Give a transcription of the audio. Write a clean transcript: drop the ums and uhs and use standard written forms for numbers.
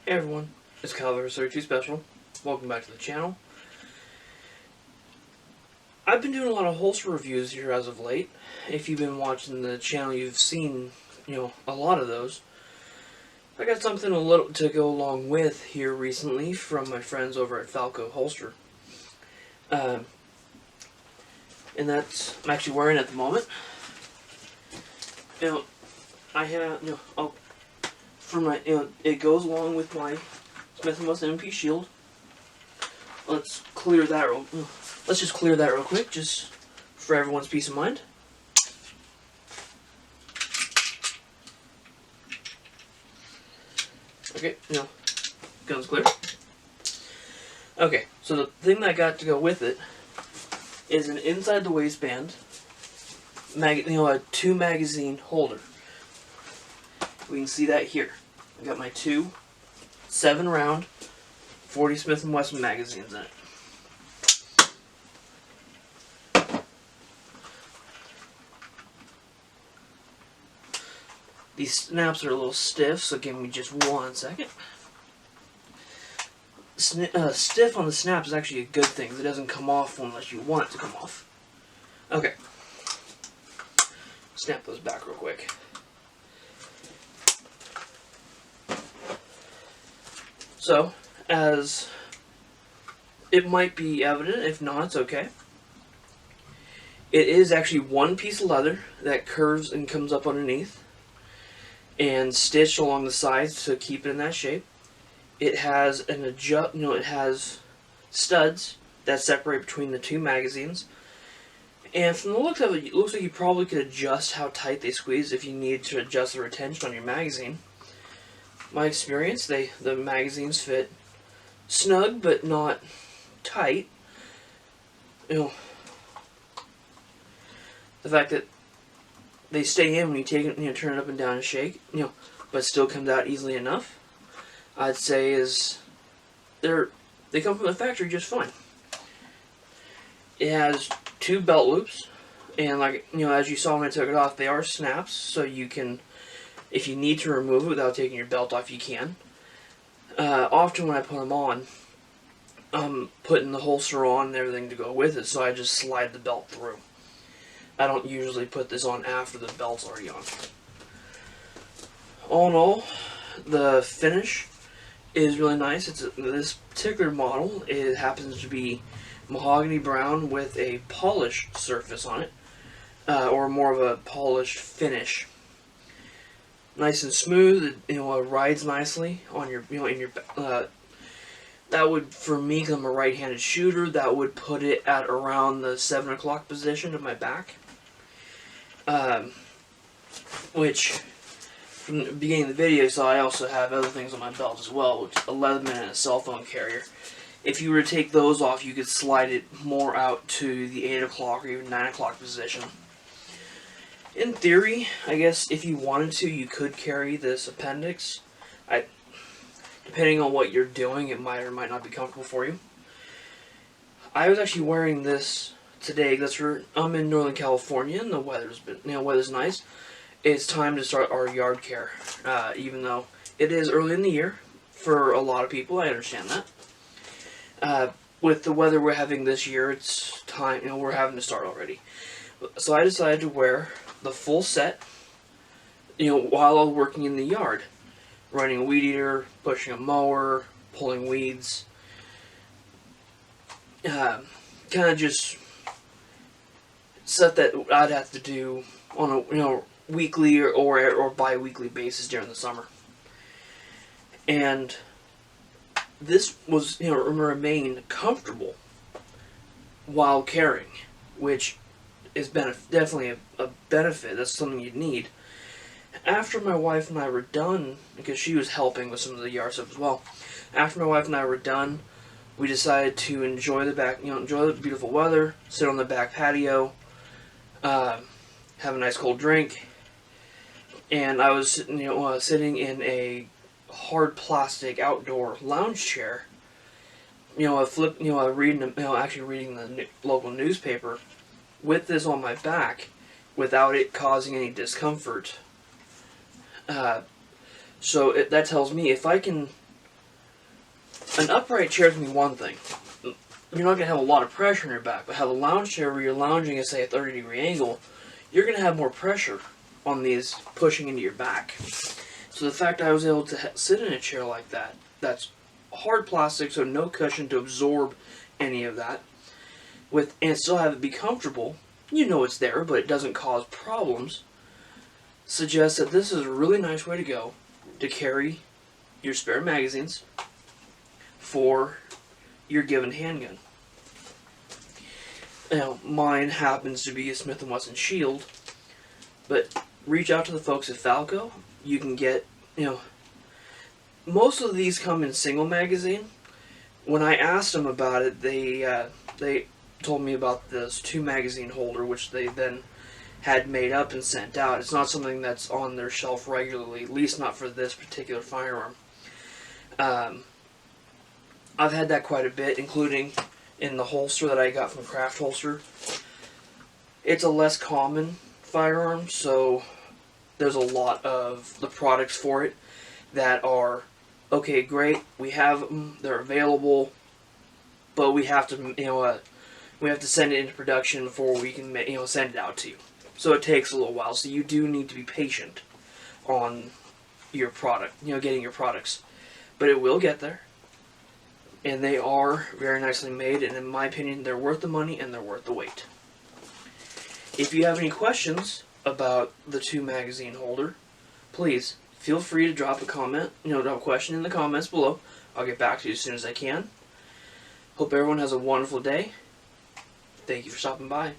Hey everyone, it's Calvary32 Special. Welcome back to the channel. I've been doing a lot of holster reviews here as of late. If you've been watching the channel, you've seen, a lot of those. I got something a little to go along with here recently from my friends over at Falco Holster. And that's I'm actually wearing at the moment. I have, for my, it goes along with my Smith & Wesson MP Shield. Let's just clear that real quick, just for everyone's peace of mind. Okay, gun's clear. Okay, so the thing that I got to go with it is an inside the waistband, a 2 magazine holder. We can see that here. I got my 2 7-round 40 Smith & Wesson magazines in it. These snaps are a little stiff, so give me just 1 second. Stiff on the snaps is actually a good thing. It doesn't come off unless you want it to come off. Okay. Snap those back real quick. So, as it might be evident, if not, it's okay. It is actually one piece of leather that curves and comes up underneath and stitched along the sides to keep it in that shape. It has it has studs that separate between the 2 magazines. And from the looks of it, it looks like you probably could adjust how tight they squeeze if you need to adjust the retention on your magazine. My experience, the magazines fit snug but not tight. The fact that they stay in when you take it, turn it up and down and shake, but still comes out easily enough, I'd say is they come from the factory just fine. It has 2 belt loops, and as you saw when I took it off, they are snaps, so you can, if you need to remove it without taking your belt off, you can. Often when I put them on, I'm putting the holster on and everything to go with it, so I just slide the belt through. I don't usually put this on after the belt's already on. All in all, the finish is really nice. This particular model, it happens to be mahogany brown with a polished surface on it, or more of a polished finish. Nice and smooth. It rides nicely on your, in your. That would, for me, because I'm a right-handed shooter, that would put it at around the 7 o'clock position of my back. Which, from the beginning of the video, you saw I also have other things on my belt as well, which a Leatherman and a cell phone carrier. If you were to take those off, you could slide it more out to the 8 o'clock or even 9 o'clock position. In theory, I guess if you wanted to, you could carry this appendix. Depending on what you're doing, it might or might not be comfortable for you. I was actually wearing this today. I'm in Northern California, and the weather's nice. It's time to start our yard care, even though it is early in the year for a lot of people. I understand that. With the weather we're having this year, it's time. We're having to start already. So I decided to wear the full set, while I was working in the yard, running a weed eater, pushing a mower, pulling weeds. Kind of just stuff that I'd have to do on a weekly or bi-weekly basis during the summer. And this was remained comfortable while carrying, which is definitely a benefit. That's something you'd need. After my wife and I were done, because she was helping with some of the yard stuff as well, after my wife and I were done, we decided to enjoy enjoy the beautiful weather, sit on the back patio, have a nice cold drink, and I was sitting in a hard plastic outdoor lounge chair, reading the local newspaper with this on my back without it causing any discomfort. So that tells me if I can An upright chair is going to be one thing. You're not going to have a lot of pressure on your back, but have a lounge chair where you're lounging at, say, a 30-degree angle, you're going to have more pressure on these pushing into your back. So the fact I was able to sit in a chair like that, that's hard plastic, so no cushion to absorb any of that, and still have it be comfortable, you know it's there, but it doesn't cause problems, suggests that this is a really nice way to go to carry your spare magazines for your given handgun. Now, mine happens to be a Smith & Wesson Shield, but reach out to the folks at Falco. You can get, most of these come in single magazine. When I asked them about it, they told me about this 2 magazine holder, which they then had made up and sent out. It's not something that's on their shelf regularly, at least not for this particular firearm. I've had that quite a bit, including in the holster that I got from Craft Holster. It's a less common firearm, so there's a lot of the products for it that are, okay, great, we have them, they're available, but we have to, we have to send it into production before we can, send it out to you. So it takes a little while, so you do need to be patient on your product, getting your products. But it will get there. And they are very nicely made, and in my opinion, they're worth the money and they're worth the wait. If you have any questions about the 2 magazine holder, please feel free to drop a comment, drop a question in the comments below. I'll get back to you as soon as I can. Hope everyone has a wonderful day. Thank you for stopping by.